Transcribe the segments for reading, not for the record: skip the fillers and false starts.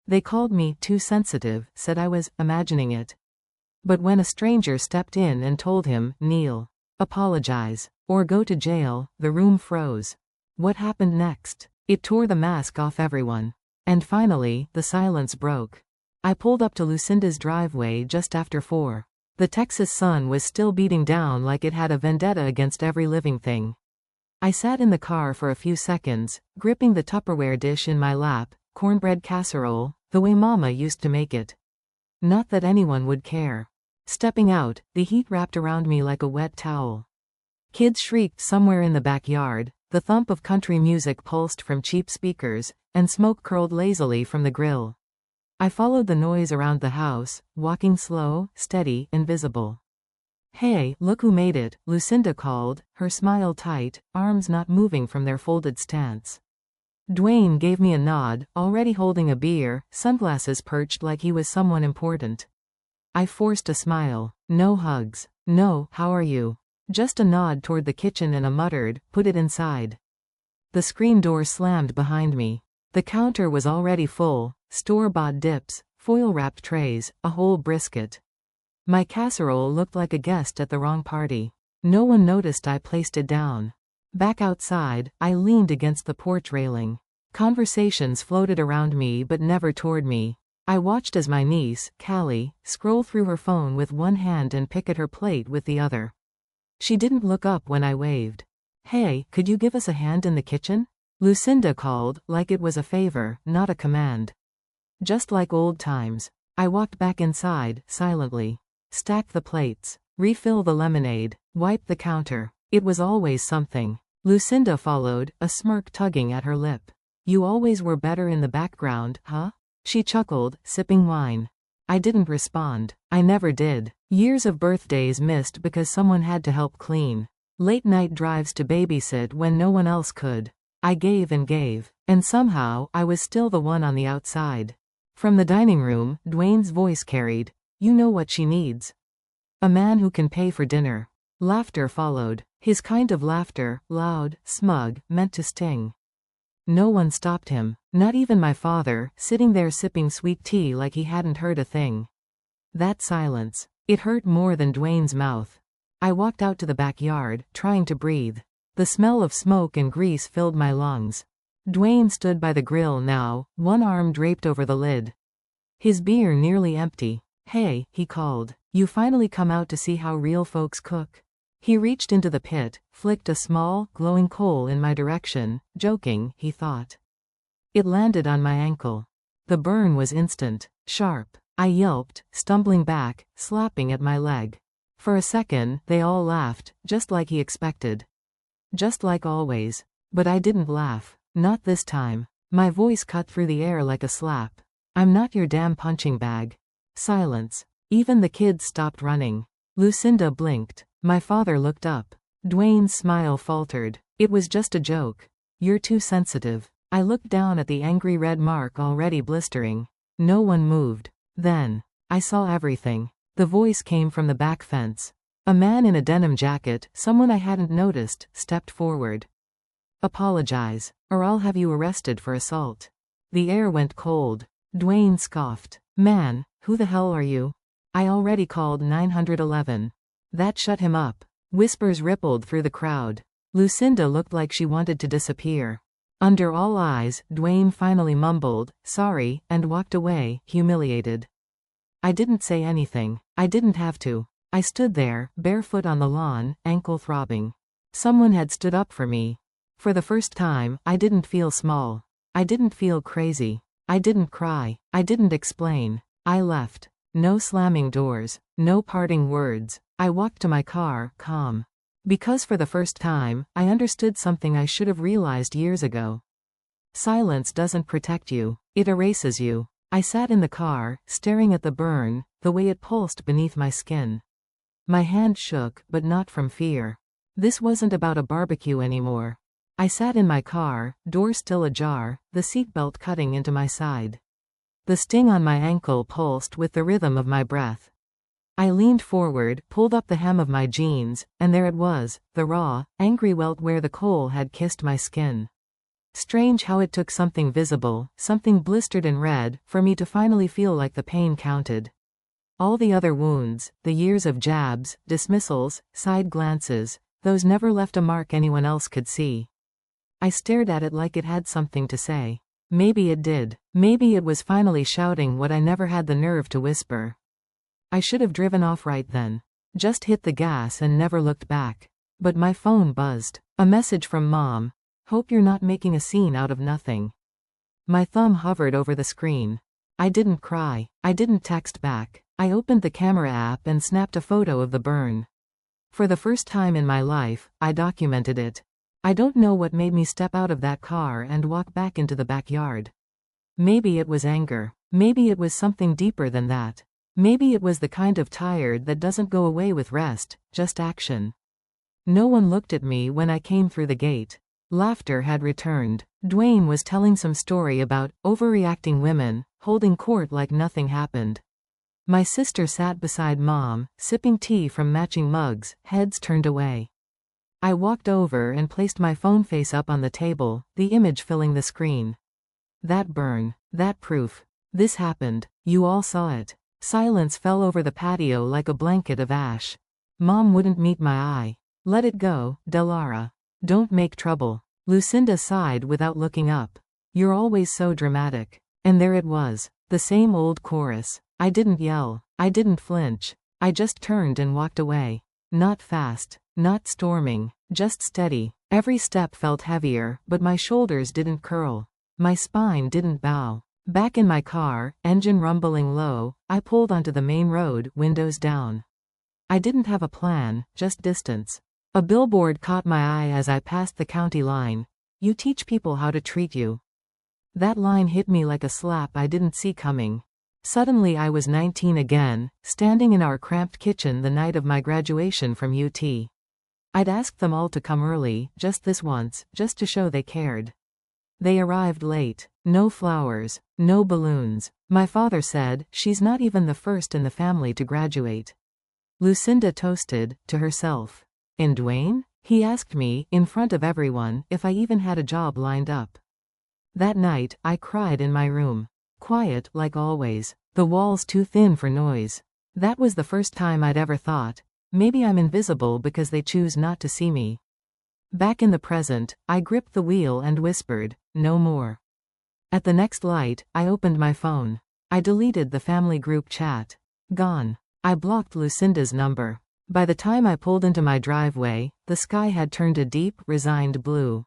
They called me too sensitive, said I was imagining it. But when a stranger stepped in and told him, kneel, apologize, or go to jail, the room froze. What happened next? It tore the mask off everyone. And finally, the silence broke. I pulled up to Lucinda's driveway just after 4. The Texas sun was still beating down like it had a vendetta against every living thing. I sat in the car for a few seconds, gripping the Tupperware dish in my lap, cornbread casserole, the way Mama used to make it. Not that anyone would care. Stepping out, the heat wrapped around me like a wet towel. Kids shrieked somewhere in the backyard, the thump of country music pulsed from cheap speakers, and smoke curled lazily from the grill. I followed the noise around the house, walking slow, steady, invisible. Hey, look who made it, Lucinda called, her smile tight, arms not moving from their folded stance. Dwayne gave me a nod, already holding a beer, sunglasses perched like he was someone important. I forced a smile. No hugs. No, how are you? Just a nod toward the kitchen and a muttered, put it inside. The screen door slammed behind me. The counter was already full, store-bought dips, foil-wrapped trays, a whole brisket. My casserole looked like a guest at the wrong party. No one noticed I placed it down. Back outside, I leaned against the porch railing. Conversations floated around me but never toward me. I watched as my niece, Callie, scroll through her phone with one hand and pick at her plate with the other. She didn't look up when I waved. Hey, could you give us a hand in the kitchen? Lucinda called, like it was a favor, not a command. Just like old times. I walked back inside, silently. Stack the plates. Refill the lemonade. Wipe the counter. It was always something. Lucinda followed, a smirk tugging at her lip. You always were better in the background, huh? She chuckled, sipping wine. I didn't respond. I never did. Years of birthdays missed because someone had to help clean. Late night drives to babysit when no one else could. I gave, and somehow, I was still the one on the outside. From the dining room, Dwayne's voice carried, you know what she needs. A man who can pay for dinner. Laughter followed. His kind of laughter, loud, smug, meant to sting. No one stopped him, not even my father, sitting there sipping sweet tea like he hadn't heard a thing. That silence. It hurt more than Dwayne's mouth. I walked out to the backyard, trying to breathe. The smell of smoke and grease filled my lungs. Dwayne stood by the grill now, one arm draped over the lid. His beer nearly empty. Hey, he called. You finally come out to see how real folks cook? He reached into the pit, flicked a small, glowing coal in my direction, joking, he thought. It landed on my ankle. The burn was instant, sharp. I yelped, stumbling back, slapping at my leg. For a second, they all laughed, just like he expected. Just like always. But I didn't laugh. Not this time. My voice cut through the air like a slap. I'm not your damn punching bag. Silence. Even the kids stopped running. Lucinda blinked. My father looked up. Dwayne's smile faltered. It was just a joke. You're too sensitive. I looked down at the angry red mark already blistering. No one moved. Then, I saw everything. The voice came from the back fence. A man in a denim jacket, someone I hadn't noticed, stepped forward. Apologize, or I'll have you arrested for assault. The air went cold. Dwayne scoffed. Man, who the hell are you? I already called 911. That shut him up. Whispers rippled through the crowd. Lucinda looked like she wanted to disappear. Under all eyes, Dwayne finally mumbled, sorry, and walked away, humiliated. I didn't say anything. I didn't have to. I stood there, barefoot on the lawn, ankle throbbing. Someone had stood up for me. For the first time, I didn't feel small. I didn't feel crazy. I didn't cry. I didn't explain. I left. No slamming doors. No parting words. I walked to my car, calm. Because for the first time, I understood something I should have realized years ago. Silence doesn't protect you. It erases you. I sat in the car, staring at the burn, the way it pulsed beneath my skin. My hand shook, but not from fear. This wasn't about a barbecue anymore. I sat in my car, door still ajar, the seatbelt cutting into my side. The sting on my ankle pulsed with the rhythm of my breath. I leaned forward, pulled up the hem of my jeans, and there it was, the raw, angry welt where the coal had kissed my skin. Strange how it took something visible, something blistered and red, for me to finally feel like the pain counted. All the other wounds, the years of jabs, dismissals, side glances, those never left a mark anyone else could see. I stared at it like it had something to say. Maybe it did. Maybe it was finally shouting what I never had the nerve to whisper. I should have driven off right then. Just hit the gas and never looked back. But my phone buzzed. A message from Mom. Hope you're not making a scene out of nothing. My thumb hovered over the screen. I didn't cry. I didn't text back. I opened the camera app and snapped a photo of the burn. For the first time in my life, I documented it. I don't know what made me step out of that car and walk back into the backyard. Maybe it was anger. Maybe it was something deeper than that. Maybe it was the kind of tired that doesn't go away with rest, just action. No one looked at me when I came through the gate. Laughter had returned. Dwayne was telling some story about overreacting women, holding court like nothing happened. My sister sat beside Mom, sipping tea from matching mugs, heads turned away. I walked over and placed my phone face up on the table, the image filling the screen. That burn. That proof. This happened. You all saw it. Silence fell over the patio like a blanket of ash. Mom wouldn't meet my eye. Let it go, Delara. Don't make trouble. Lucinda sighed without looking up. You're always so dramatic. And there it was. The same old chorus. I didn't yell. I didn't flinch. I just turned and walked away. Not fast. Not storming. Just steady. Every step felt heavier, but my shoulders didn't curl. My spine didn't bow. Back in my car, engine rumbling low, I pulled onto the main road, windows down. I didn't have a plan, just distance. A billboard caught my eye as I passed the county line. You teach people how to treat you. That line hit me like a slap I didn't see coming. Suddenly I was 19 again, standing in our cramped kitchen the night of my graduation from UT. I'd asked them all to come early, just this once, just to show they cared. They arrived late. No flowers. No balloons. My father said, she's not even the first in the family to graduate. Lucinda toasted, to herself. And Dwayne? He asked me, in front of everyone, if I even had a job lined up. That night, I cried in my room. Quiet, like always. The walls too thin for noise. That was the first time I'd ever thought, maybe I'm invisible because they choose not to see me. Back in the present, I gripped the wheel and whispered, no more. At the next light, I opened my phone. I deleted the family group chat. Gone. I blocked Lucinda's number. By the time I pulled into my driveway, the sky had turned a deep, resigned blue.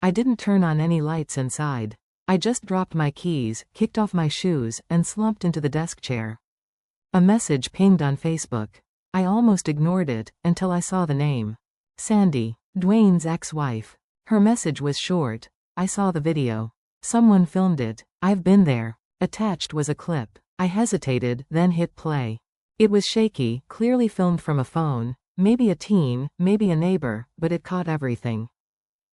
I didn't turn on any lights inside. I just dropped my keys, kicked off my shoes, and slumped into the desk chair. A message pinged on Facebook. I almost ignored it, until I saw the name. Sandy, Dwayne's ex-wife. Her message was short. I saw the video. Someone filmed it. I've been there. Attached was a clip. I hesitated, then hit play. It was shaky, clearly filmed from a phone, maybe a teen, maybe a neighbor, but it caught everything.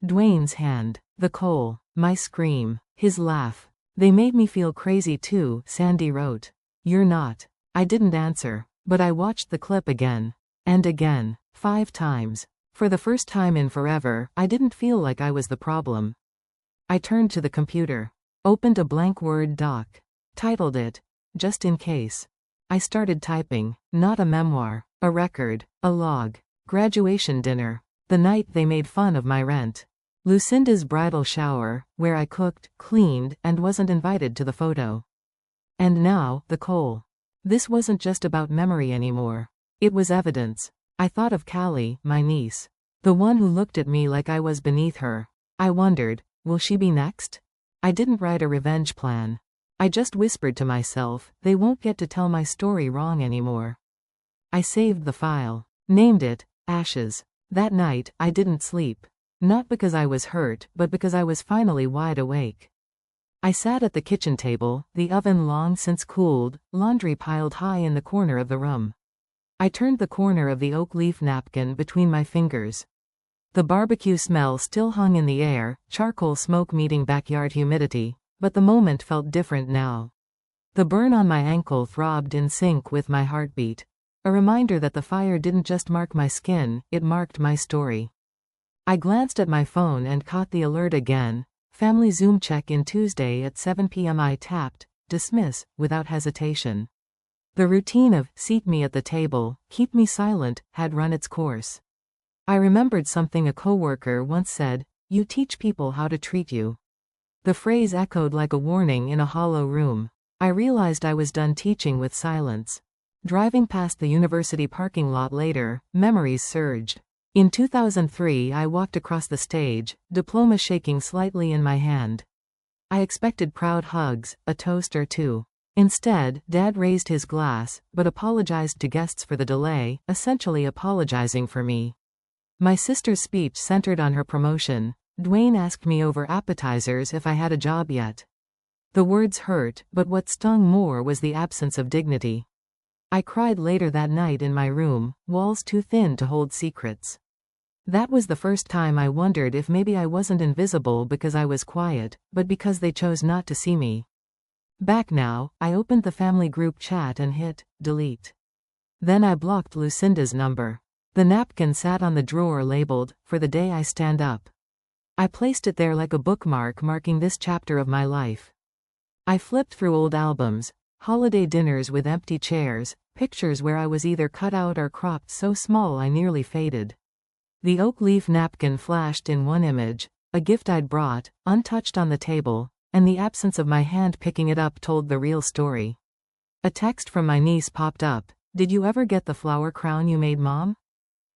Dwayne's hand. The coal. My scream. His laugh. They made me feel crazy too, Sandy wrote. You're not. I didn't answer, but I watched the clip again. And again. 5 times. For the first time in forever, I didn't feel like I was the problem. I turned to the computer. Opened a blank Word doc. Titled it, Just in Case. I started typing. Not a memoir. A record. A log. Graduation dinner. The night they made fun of my rent. Lucinda's bridal shower, where I cooked, cleaned, and wasn't invited to the photo. And now, the coal. This wasn't just about memory anymore. It was evidence. I thought of Callie, my niece. The one who looked at me like I was beneath her. I wondered, will she be next? I didn't write a revenge plan. I just whispered to myself, they won't get to tell my story wrong anymore. I saved the file. Named it, Ashes. That night, I didn't sleep. Not because I was hurt, but because I was finally wide awake. I sat at the kitchen table, the oven long since cooled, laundry piled high in the corner of the room. I turned the corner of the oak leaf napkin between my fingers. The barbecue smell still hung in the air, charcoal smoke meeting backyard humidity, but the moment felt different now. The burn on my ankle throbbed in sync with my heartbeat. A reminder that the fire didn't just mark my skin, it marked my story. I glanced at my phone and caught the alert again. Family Zoom check-in Tuesday at 7 p.m. I tapped dismiss without hesitation. The routine of seat me at the table, keep me silent had run its course. I remembered something a coworker once said, "You teach people how to treat you." The phrase echoed like a warning in a hollow room. I realized I was done teaching with silence. Driving past the university parking lot later, memories surged. In 2003 I walked across the stage, diploma shaking slightly in my hand. I expected proud hugs, a toast or two. Instead, Dad raised his glass, but apologized to guests for the delay, essentially apologizing for me. My sister's speech centered on her promotion. Dwayne asked me over appetizers if I had a job yet. The words hurt, but what stung more was the absence of dignity. I cried later that night in my room, walls too thin to hold secrets. That was the first time I wondered if maybe I wasn't invisible because I was quiet, but because they chose not to see me. Back now, I opened the family group chat and hit delete. Then I blocked Lucinda's number. The napkin sat on the drawer labeled, "For the day I stand up." I placed it there like a bookmark marking this chapter of my life. I flipped through old albums, holiday dinners with empty chairs, pictures where I was either cut out or cropped so small I nearly faded. The oak leaf napkin flashed in one image, a gift I'd brought, untouched on the table, and the absence of my hand picking it up told the real story. A text from my niece popped up. "Did you ever get the flower crown you made, Mom?"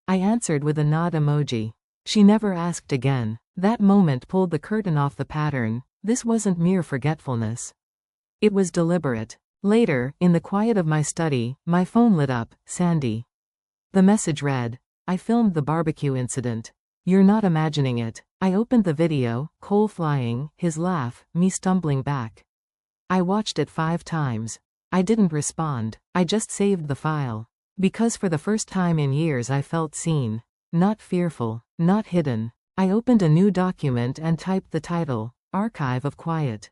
I answered with a nod emoji. She never asked again. That moment pulled the curtain off the pattern. This wasn't mere forgetfulness. It was deliberate. Later, in the quiet of my study, my phone lit up, Sandy. The message read, "I filmed the barbecue incident. You're not imagining it." I opened the video, coal flying, his laugh, me stumbling back. I watched it 5 times. I didn't respond. I just saved the file. Because for the first time in years I felt seen. Not fearful, not hidden. I opened a new document and typed the title, Archive of Quiet.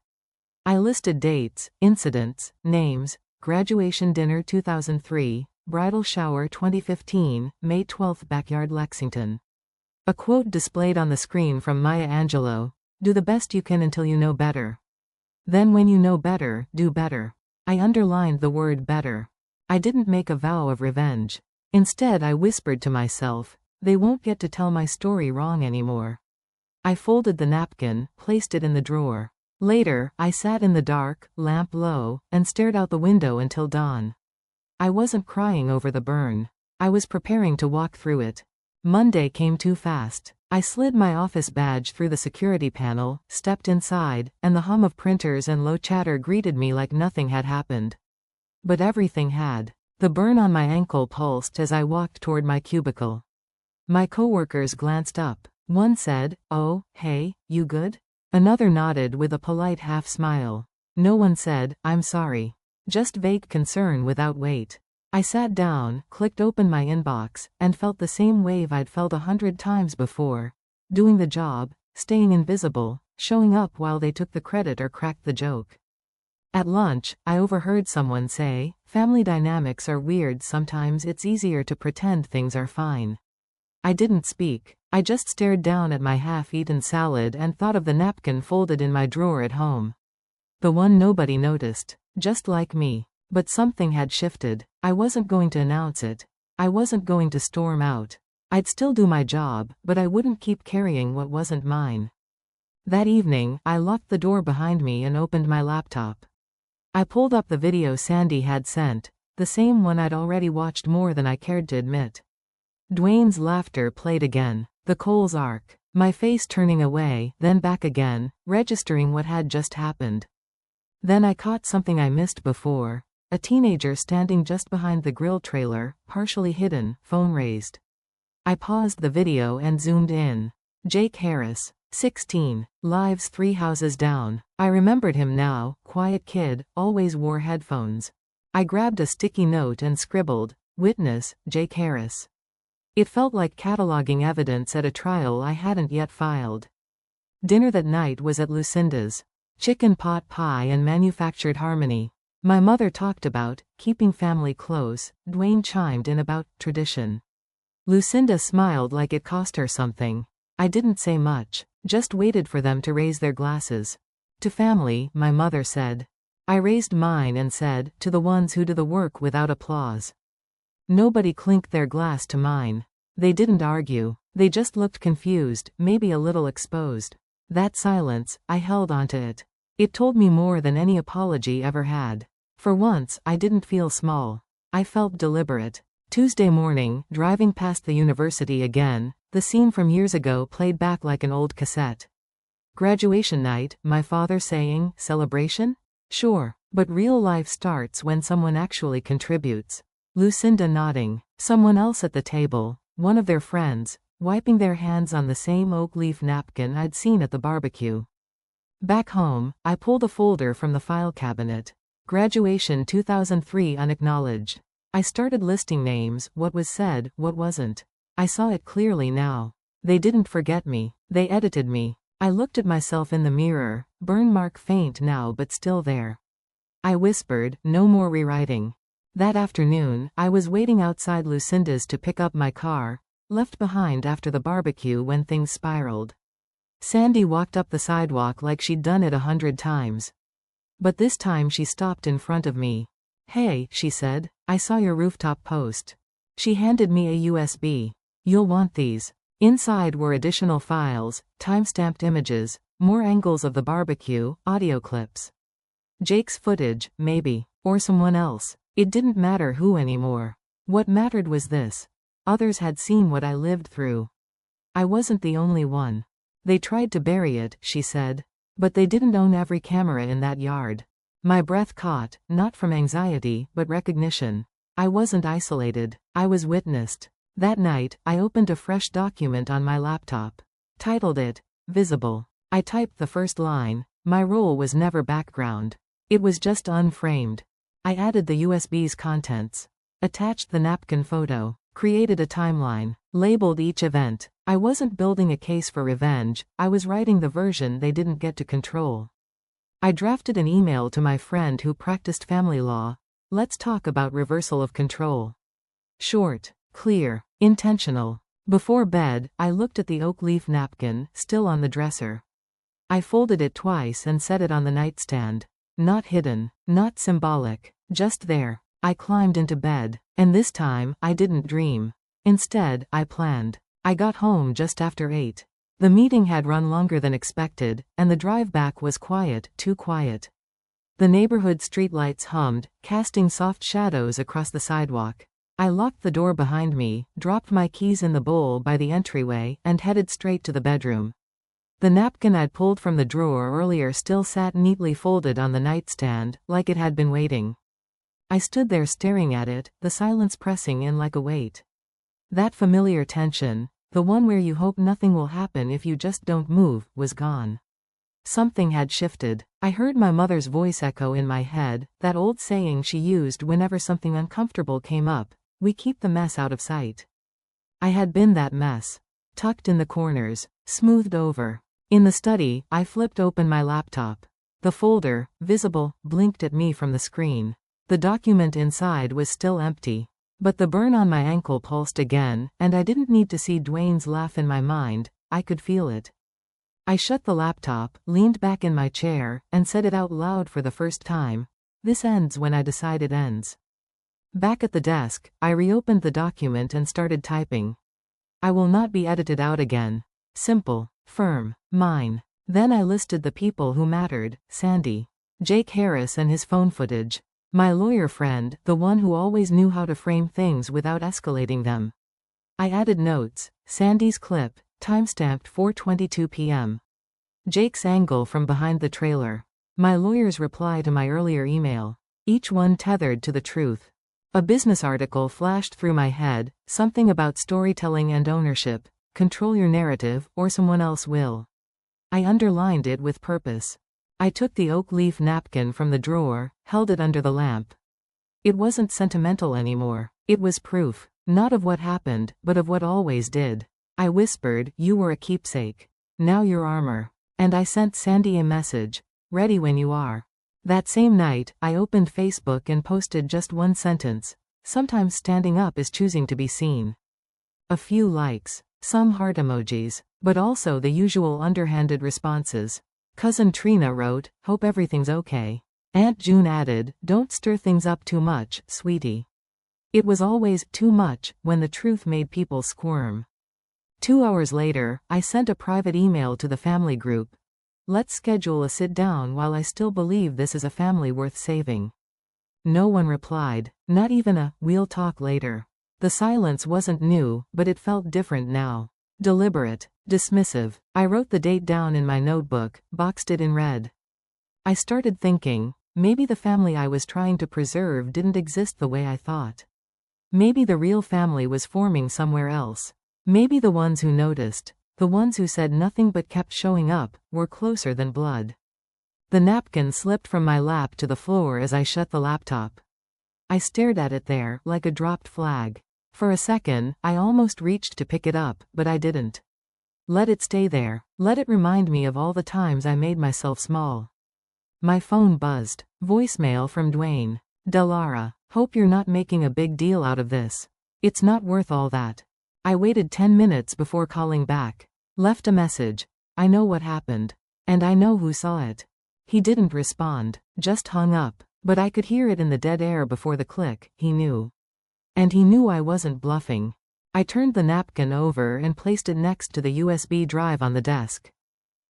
I listed dates, incidents, names: graduation dinner 2003, bridal shower 2015, May 12, backyard Lexington. A quote displayed on the screen from Maya Angelou: "Do the best you can until you know better. Then when you know better, do better." I underlined the word better. I didn't make a vow of revenge. Instead I whispered to myself, they won't get to tell my story wrong anymore. I folded the napkin, placed it in the drawer. Later, I sat in the dark, lamp low, and stared out the window until dawn. I wasn't crying over the burn. I was preparing to walk through it. Monday came too fast. I slid my office badge through the security panel, stepped inside, and the hum of printers and low chatter greeted me like nothing had happened. But everything had. The burn on my ankle pulsed as I walked toward my cubicle. My coworkers glanced up. One said, "Oh, hey, you good?" Another nodded with a polite half-smile. No one said, "I'm sorry." Just vague concern without weight. I sat down, clicked open my inbox, and felt the same wave I'd felt 100 times before. Doing the job, staying invisible, showing up while they took the credit or cracked the joke. At lunch, I overheard someone say, "Family dynamics are weird. Sometimes it's easier to pretend things are fine." I didn't speak. I just stared down at my half-eaten salad and thought of the napkin folded in my drawer at home. The one nobody noticed. Just like me. But something had shifted. I wasn't going to announce it. I wasn't going to storm out. I'd still do my job, but I wouldn't keep carrying what wasn't mine. That evening, I locked the door behind me and opened my laptop. I pulled up the video Sandy had sent, the same one I'd already watched more than I cared to admit. Dwayne's laughter played again. The Coles arc. My face turning away, then back again, registering what had just happened. Then I caught something I missed before. A teenager standing just behind the grill trailer, partially hidden, phone raised. I paused the video and zoomed in. Jake Harris, 16, lives 3 houses down. I remembered him now, quiet kid, always wore headphones. I grabbed a sticky note and scribbled, "Witness, Jake Harris." It felt like cataloging evidence at a trial I hadn't yet filed. Dinner that night was at Lucinda's. Chicken pot pie and manufactured harmony. My mother talked about keeping family close. Dwayne chimed in about tradition. Lucinda smiled like it cost her something. I didn't say much. Just waited for them to raise their glasses. To family, my mother said. I raised mine and said, to the ones who do the work without applause. Nobody clinked their glass to mine. They didn't argue. They just looked confused, maybe a little exposed. That silence, I held onto it. It told me more than any apology ever had. For once, I didn't feel small. I felt deliberate. Tuesday morning, driving past the university again, the scene from years ago played back like an old cassette. Graduation night, my father saying, celebration? Sure, but real life starts when someone actually contributes. Lucinda nodding. Someone else at the table, one of their friends, wiping their hands on the same oak leaf napkin I'd seen at the barbecue. Back home, I pulled a folder from the file cabinet. Graduation 2003 unacknowledged. I started listing names, what was said, what wasn't. I saw it clearly now. They didn't forget me. They edited me. I looked at myself in the mirror, burn mark faint now but still there. I whispered, no more rewriting. That afternoon, I was waiting outside Lucinda's to pick up my car, left behind after the barbecue when things spiraled. Sandy walked up the sidewalk like she'd done it 100 times. But this time she stopped in front of me. Hey, she said, I saw your rooftop post. She handed me a USB. You'll want these. Inside were additional files, time-stamped images, more angles of the barbecue, audio clips. Jake's footage, maybe. Or someone else. It didn't matter who anymore. What mattered was this. Others had seen what I lived through. I wasn't the only one. They tried to bury it, she said. But they didn't own every camera in that yard. My breath caught, not from anxiety, but recognition. I wasn't isolated. I was witnessed. That night, I opened a fresh document on my laptop. Titled it, Visible. I typed the first line. My role was never background. It was just unframed. I added the USB's contents. Attached the napkin photo. Created a timeline. Labeled each event. I wasn't building a case for revenge, I was writing the version they didn't get to control. I drafted an email to my friend who practiced family law. Let's talk about reversal of control. Short, clear, intentional. Before bed, I looked at the oak leaf napkin, still on the dresser. I folded it twice and set it on the nightstand. Not hidden, not symbolic, just there. I climbed into bed, and this time, I didn't dream. Instead, I planned. I got home just after 8. The meeting had run longer than expected, and the drive back was quiet, too quiet. The neighborhood streetlights hummed, casting soft shadows across the sidewalk. I locked the door behind me, dropped my keys in the bowl by the entryway, and headed straight to the bedroom. The napkin I'd pulled from the drawer earlier still sat neatly folded on the nightstand, like it had been waiting. I stood there staring at it, the silence pressing in like a weight. That familiar tension, the one where you hope nothing will happen if you just don't move, was gone. Something had shifted. I heard my mother's voice echo in my head, that old saying she used whenever something uncomfortable came up, we keep the mess out of sight. I had been that mess. Tucked in the corners, smoothed over. In the study, I flipped open my laptop. The folder, visible, blinked at me from the screen. The document inside was still empty. But the burn on my ankle pulsed again, and I didn't need to see Dwayne's laugh in my mind, I could feel it. I shut the laptop, leaned back in my chair, and said it out loud for the first time. This ends when I decide it ends. Back at the desk, I reopened the document and started typing. I will not be edited out again. Simple, firm, mine. Then I listed the people who mattered, Sandy, Jake Harris and his phone footage. My lawyer friend, the one who always knew how to frame things without escalating them. I added notes, Sandy's clip, timestamped 4:22 p.m. Jake's angle from behind the trailer. My lawyer's reply to my earlier email. Each one tethered to the truth. A business article flashed through my head, something about storytelling and ownership. Control your narrative, or someone else will. I underlined it with purpose. I took the oak leaf napkin from the drawer, held it under the lamp. It wasn't sentimental anymore. It was proof, not of what happened, but of what always did. I whispered, you were a keepsake. Now you're armor. And I sent Sandy a message. Ready when you are. That same night, I opened Facebook and posted just one sentence. Sometimes standing up is choosing to be seen. A few likes. Some heart emojis. But also the usual underhanded responses. Cousin Trina wrote, "Hope everything's okay." Aunt June added, "Don't stir things up too much, sweetie." It was always too much when the truth made people squirm. 2 hours later, I sent a private email to the family group. "Let's schedule a sit-down while I still believe this is a family worth saving." No one replied, not even a "we'll talk later." The silence wasn't new, but it felt different now. Deliberate, dismissive. I wrote the date down in my notebook, boxed it in red. I started thinking, maybe the family I was trying to preserve didn't exist the way I thought. Maybe the real family was forming somewhere else. Maybe the ones who noticed, the ones who said nothing but kept showing up, were closer than blood. The napkin slipped from my lap to the floor as I shut the laptop. I stared at it there, like a dropped flag. For a second, I almost reached to pick it up, but I didn't. Let it stay there. Let it remind me of all the times I made myself small. My phone buzzed. Voicemail from Dwayne. "Delara, hope you're not making a big deal out of this. It's not worth all that." I waited 10 minutes before calling back. Left a message. "I know what happened. And I know who saw it." He didn't respond, just hung up, but I could hear it in the dead air before the click. He knew. And he knew I wasn't bluffing. I turned the napkin over and placed it next to the USB drive on the desk.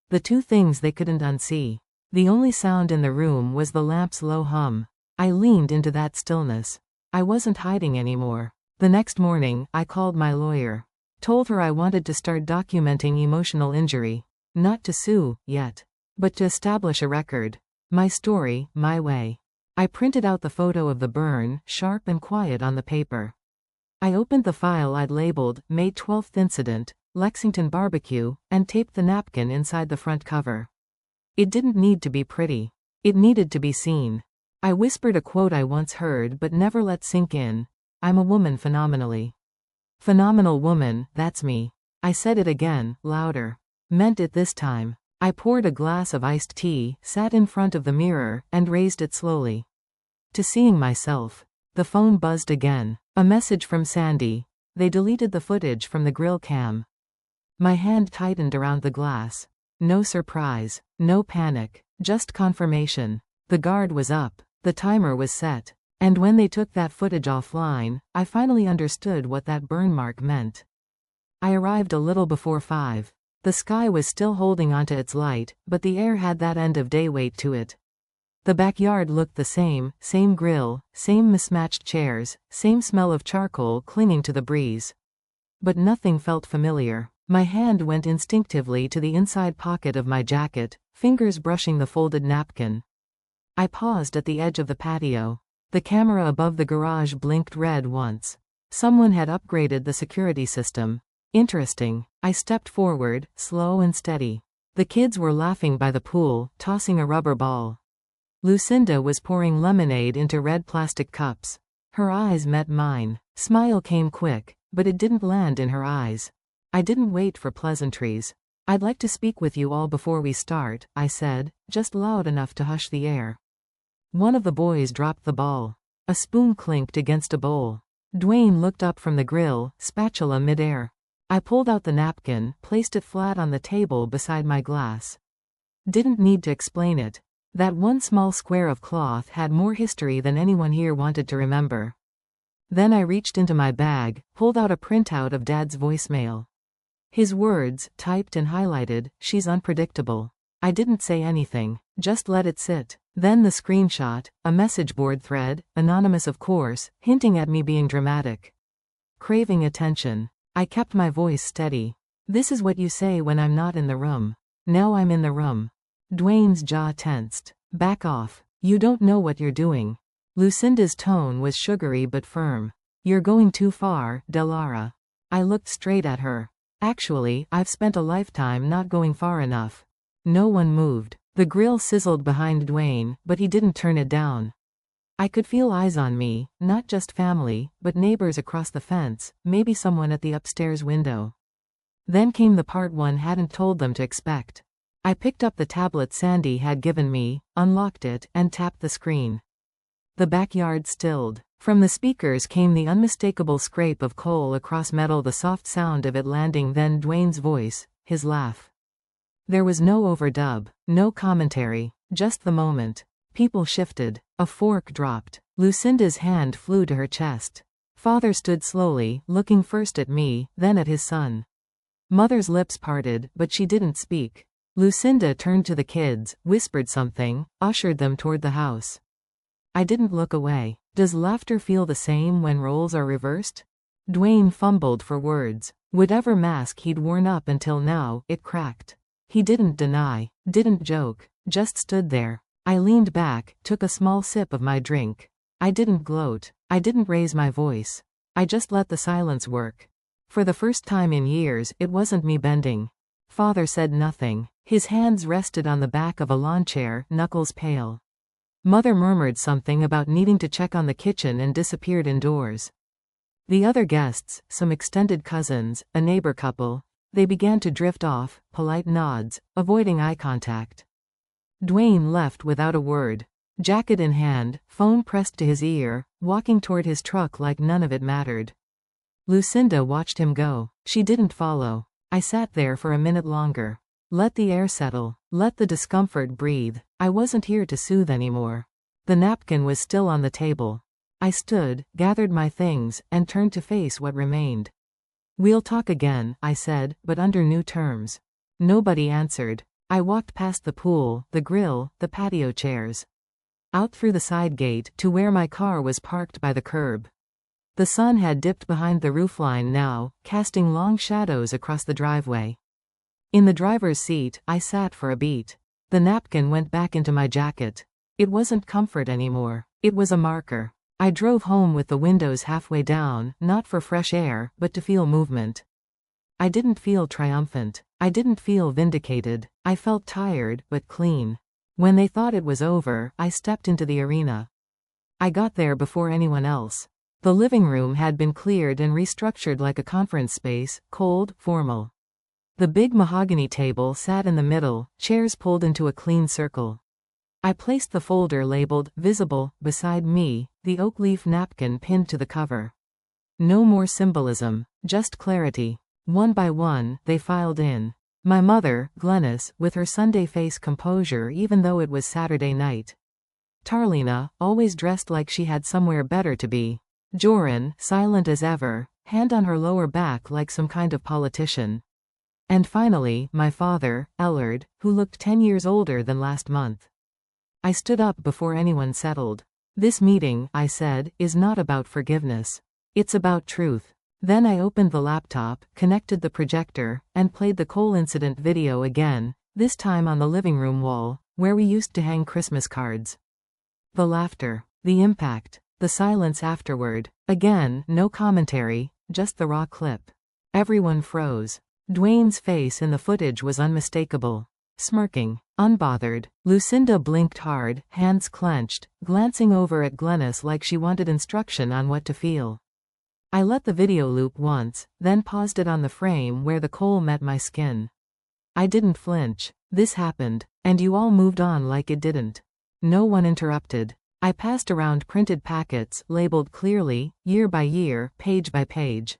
The two things they couldn't unsee. The only sound in the room was the lamp's low hum. I leaned into that stillness. I wasn't hiding anymore. The next morning, I called my lawyer. Told her I wanted to start documenting emotional injury. Not to sue, yet. But to establish a record. My story, my way. I printed out the photo of the burn, sharp and quiet on the paper. I opened the file I'd labeled, May 12th Incident, Lexington Barbecue, and taped the napkin inside the front cover. It didn't need to be pretty. It needed to be seen. I whispered a quote I once heard but never let sink in. "I'm a woman phenomenally." Phenomenal woman, that's me. I said it again, louder. Meant it this time. I poured a glass of iced tea, sat in front of the mirror, and raised it slowly. To seeing myself. The phone buzzed again. A message from Sandy. They deleted the footage from the grill cam. My hand tightened around the glass. No surprise. No panic. Just confirmation. The guard was up. The timer was set. And when they took that footage offline, I finally understood what that burn mark meant. I arrived a little before 5. The sky was still holding onto its light, but the air had that end-of-day weight to it. The backyard looked the same grill, same mismatched chairs, same smell of charcoal clinging to the breeze. But nothing felt familiar. My hand went instinctively to the inside pocket of my jacket, fingers brushing the folded napkin. I paused at the edge of the patio. The camera above the garage blinked red once. Someone had upgraded the security system. Interesting. I stepped forward, slow and steady. The kids were laughing by the pool, tossing a rubber ball. Lucinda was pouring lemonade into red plastic cups. Her eyes met mine. Smile came quick, but it didn't land in her eyes. I didn't wait for pleasantries. "I'd like to speak with you all before we start," I said, just loud enough to hush the air. One of the boys dropped the ball. A spoon clinked against a bowl. Dwayne looked up from the grill, spatula midair. I pulled out the napkin, placed it flat on the table beside my glass. Didn't need to explain it. That one small square of cloth had more history than anyone here wanted to remember. Then I reached into my bag, pulled out a printout of Dad's voicemail. His words, typed and highlighted, "She's unpredictable." I didn't say anything, just let it sit. Then the screenshot, a message board thread, anonymous of course, hinting at me being dramatic. Craving attention. I kept my voice steady. "This is what you say when I'm not in the room. Now I'm in the room." Dwayne's jaw tensed. "Back off. You don't know what you're doing." Lucinda's tone was sugary but firm. "You're going too far, Delara." I looked straight at her. Actually, I've spent a lifetime not going far enough. No one moved. The grill sizzled behind Dwayne, but he didn't turn it down. I could feel eyes on me, not just family, but neighbors across the fence, maybe someone at the upstairs window. Then came the part one hadn't told them to expect. I picked up the tablet Sandy had given me, unlocked it, and tapped the screen. The backyard stilled. From the speakers came the unmistakable scrape of coal across metal, the soft sound of it landing, then Dwayne's voice, his laugh. There was no overdub, no commentary, just the moment. People shifted. A fork dropped. Lucinda's hand flew to her chest. Father stood slowly, looking first at me, then at his son. Mother's lips parted, but she didn't speak. Lucinda turned to the kids, whispered something, ushered them toward the house. I didn't look away. Does laughter feel the same when roles are reversed? Dwayne fumbled for words. Whatever mask he'd worn up until now, it cracked. He didn't deny, didn't joke, just stood there. I leaned back, took a small sip of my drink. I didn't gloat. I didn't raise my voice. I just let the silence work. For the first time in years, it wasn't me bending. Father said nothing. His hands rested on the back of a lawn chair, knuckles pale. Mother murmured something about needing to check on the kitchen and disappeared indoors. The other guests, some extended cousins, a neighbor couple, they began to drift off, polite nods, avoiding eye contact. Dwayne left without a word. Jacket in hand, phone pressed to his ear, walking toward his truck like none of it mattered. Lucinda watched him go. She didn't follow. I sat there for a minute longer. Let the air settle. Let the discomfort breathe. I wasn't here to soothe anymore. The napkin was still on the table. I stood, gathered my things, and turned to face what remained. We'll talk again, I said, but under new terms. Nobody answered. I walked past the pool, the grill, the patio chairs. Out through the side gate to where my car was parked by the curb. The sun had dipped behind the roofline now, casting long shadows across the driveway. In the driver's seat, I sat for a beat. The napkin went back into my jacket. It wasn't comfort anymore. It was a marker. I drove home with the windows halfway down, not for fresh air, but to feel movement. I didn't feel triumphant. I didn't feel vindicated. I felt tired, but clean. When they thought it was over, I stepped into the arena. I got there before anyone else. The living room had been cleared and restructured like a conference space, cold, formal. The big mahogany table sat in the middle, chairs pulled into a clean circle. I placed the folder labeled "Visible" beside me, the oak leaf napkin pinned to the cover. No more symbolism, just clarity. One by one, they filed in. My mother, Glennis, with her Sunday face composure even though it was Saturday night. Tarlina, always dressed like she had somewhere better to be. Joran, silent as ever, hand on her lower back like some kind of politician. And finally, my father, Ellard, who looked 10 years older than last month. I stood up before anyone settled. This meeting, I said, is not about forgiveness. It's about truth. Then I opened the laptop, connected the projector, and played the Cole incident video again, this time on the living room wall, where we used to hang Christmas cards. The laughter. The impact. The silence afterward. Again, no commentary, just the raw clip. Everyone froze. Dwayne's face in the footage was unmistakable. Smirking. Unbothered. Lucinda blinked hard, hands clenched, glancing over at Glennis like she wanted instruction on what to feel. I let the video loop once, then paused it on the frame where the coal met my skin. I didn't flinch. This happened, and you all moved on like it didn't. No one interrupted. I passed around printed packets, labeled clearly, year by year, page by page.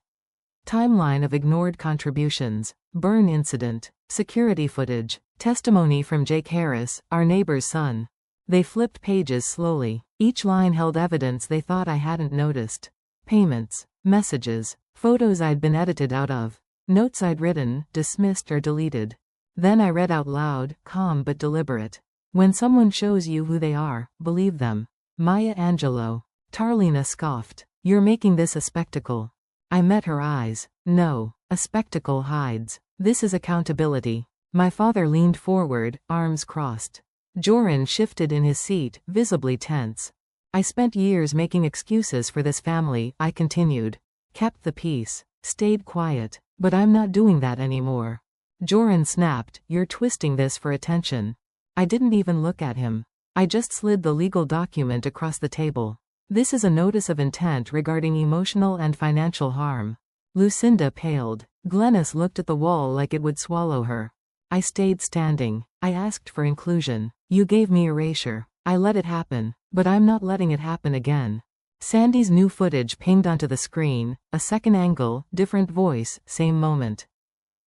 Timeline of ignored contributions. Burn incident. Security footage. Testimony from Jake Harris, our neighbor's son. They flipped pages slowly. Each line held evidence they thought I hadn't noticed. Payments. Messages. Photos I'd been edited out of. Notes I'd written, dismissed or deleted. Then I read out loud, calm but deliberate. When someone shows you who they are, believe them. Maya Angelou. Tarlina scoffed. You're making this a spectacle. I met her eyes. No. A spectacle hides. This is accountability. My father leaned forward, arms crossed. Joran shifted in his seat, visibly tense. I spent years making excuses for this family, I continued. Kept the peace. Stayed quiet. But I'm not doing that anymore. Joran snapped, you're twisting this for attention. I didn't even look at him. I just slid the legal document across the table. This is a notice of intent regarding emotional and financial harm. Lucinda paled. Glennis looked at the wall like it would swallow her. I stayed standing. I asked for inclusion. You gave me erasure. I let it happen, but I'm not letting it happen again. Sandy's new footage pinged onto the screen, a second angle, different voice, same moment.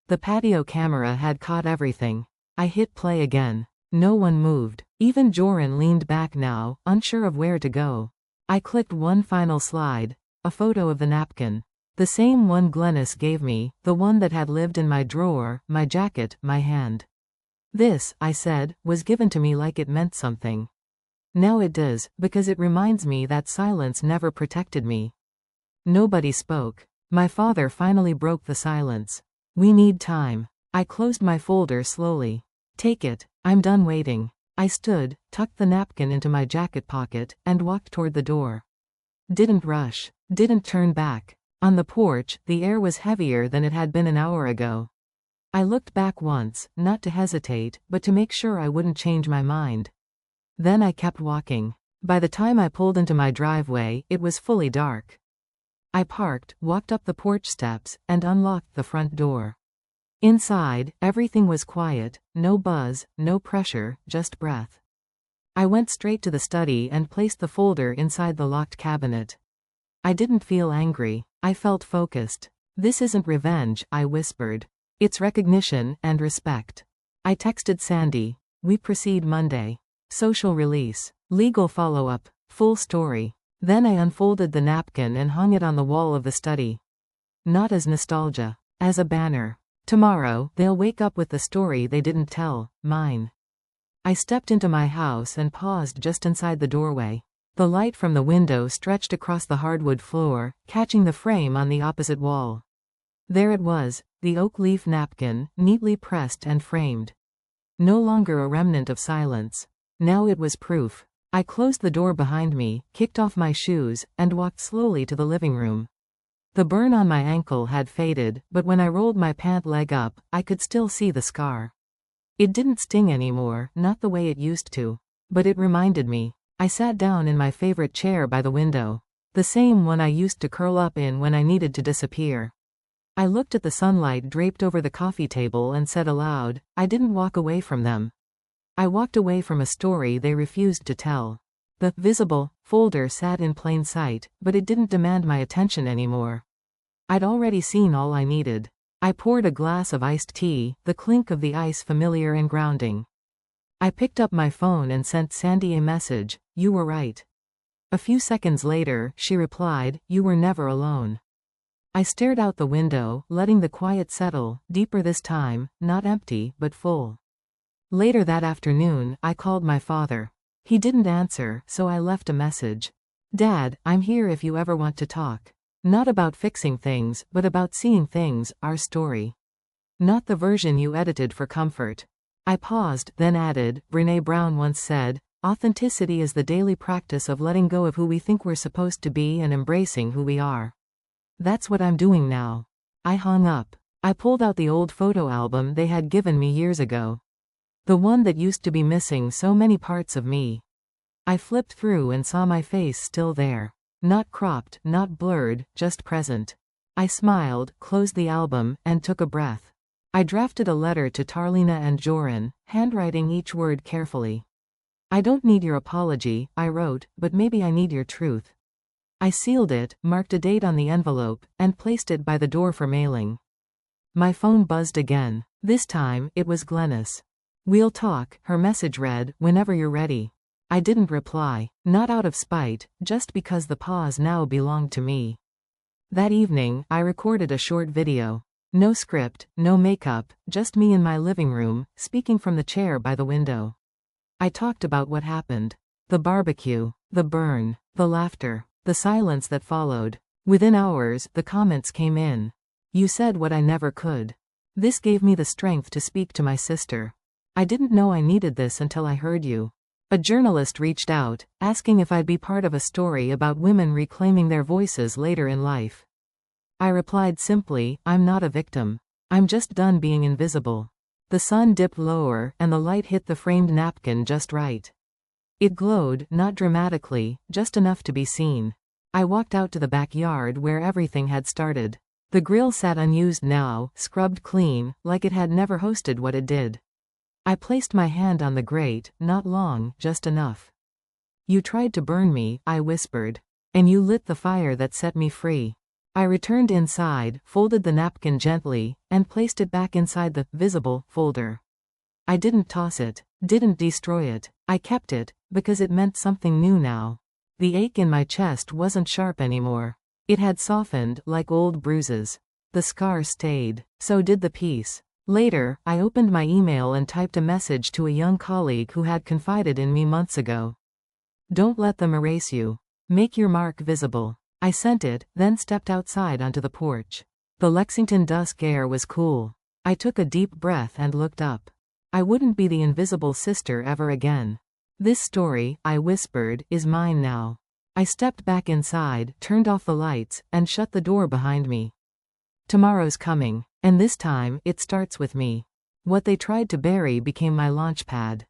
The patio camera had caught everything. I hit play again. No one moved. Even Joran leaned back now, unsure of where to go. I clicked one final slide. A photo of the napkin. The same one Glennis gave me, the one that had lived in my drawer, my jacket, my hand. This, I said, was given to me like it meant something. Now it does, because it reminds me that silence never protected me. Nobody spoke. My father finally broke the silence. We need time. I closed my folder slowly. Take it. I'm done waiting. I stood, tucked the napkin into my jacket pocket, and walked toward the door. Didn't rush. Didn't turn back. On the porch, the air was heavier than it had been an hour ago. I looked back once, not to hesitate, but to make sure I wouldn't change my mind. Then I kept walking. By the time I pulled into my driveway, it was fully dark. I parked, walked up the porch steps, and unlocked the front door. Inside, everything was quiet, no buzz, no pressure, just breath. I went straight to the study and placed the folder inside the locked cabinet. I didn't feel angry. I felt focused. This isn't revenge, I whispered. It's recognition and respect. I texted Sandy. We proceed Monday. Social release. Legal follow-up. Full story. Then I unfolded the napkin and hung it on the wall of the study. Not as nostalgia. As a banner. Tomorrow, they'll wake up with the story they didn't tell, mine. I stepped into my house and paused just inside the doorway. The light from the window stretched across the hardwood floor, catching the frame on the opposite wall. There it was, the oak leaf napkin, neatly pressed and framed. No longer a remnant of silence. Now it was proof. I closed the door behind me, kicked off my shoes, and walked slowly to the living room. The burn on my ankle had faded, but when I rolled my pant leg up, I could still see the scar. It didn't sting anymore, not the way it used to. But it reminded me. I sat down in my favorite chair by the window. The same one I used to curl up in when I needed to disappear. I looked at the sunlight draped over the coffee table and said aloud, I didn't walk away from them. I walked away from a story they refused to tell. The visible folder sat in plain sight, but it didn't demand my attention anymore. I'd already seen all I needed. I poured a glass of iced tea, the clink of the ice familiar and grounding. I picked up my phone and sent Sandy a message, you were right. A few seconds later, she replied, you were never alone. I stared out the window, letting the quiet settle, deeper this time, not empty, but full. Later that afternoon, I called my father. He didn't answer, so I left a message. Dad, I'm here if you ever want to talk. Not about fixing things, but about seeing things, our story. Not the version you edited for comfort. I paused, then added, Brené Brown once said, authenticity is the daily practice of letting go of who we think we're supposed to be and embracing who we are. That's what I'm doing now. I hung up. I pulled out the old photo album they had given me years ago. The one that used to be missing so many parts of me. I flipped through and saw my face still there. Not cropped, not blurred, just present. I smiled, closed the album, and took a breath. I drafted a letter to Tarlina and Joran, handwriting each word carefully. I don't need your apology, I wrote, but maybe I need your truth. I sealed it, marked a date on the envelope, and placed it by the door for mailing. My phone buzzed again. This time, it was Glennis. We'll talk, her message read, whenever you're ready. I didn't reply, not out of spite, just because the pause now belonged to me. That evening, I recorded a short video. No script, no makeup, just me in my living room, speaking from the chair by the window. I talked about what happened. The barbecue, the burn, the laughter, the silence that followed. Within hours, the comments came in. You said what I never could. This gave me the strength to speak to my sister. I didn't know I needed this until I heard you. A journalist reached out, asking if I'd be part of a story about women reclaiming their voices later in life. I replied simply, I'm not a victim. I'm just done being invisible. The sun dipped lower, and the light hit the framed napkin just right. It glowed, not dramatically, just enough to be seen. I walked out to the backyard where everything had started. The grill sat unused now, scrubbed clean, like it had never hosted what it did. I placed my hand on the grate, not long, just enough. You tried to burn me, I whispered. And you lit the fire that set me free. I returned inside, folded the napkin gently, and placed it back inside the visible folder. I didn't toss it, didn't destroy it. I kept it, because it meant something new now. The ache in my chest wasn't sharp anymore. It had softened, like old bruises. The scar stayed. So did the peace. Later, I opened my email and typed a message to a young colleague who had confided in me months ago. Don't let them erase you. Make your mark visible. I sent it, then stepped outside onto the porch. The Lexington dusk air was cool. I took a deep breath and looked up. I wouldn't be the invisible sister ever again. This story, I whispered, is mine now. I stepped back inside, turned off the lights, and shut the door behind me. Tomorrow's coming, and this time, it starts with me. What they tried to bury became my launch pad.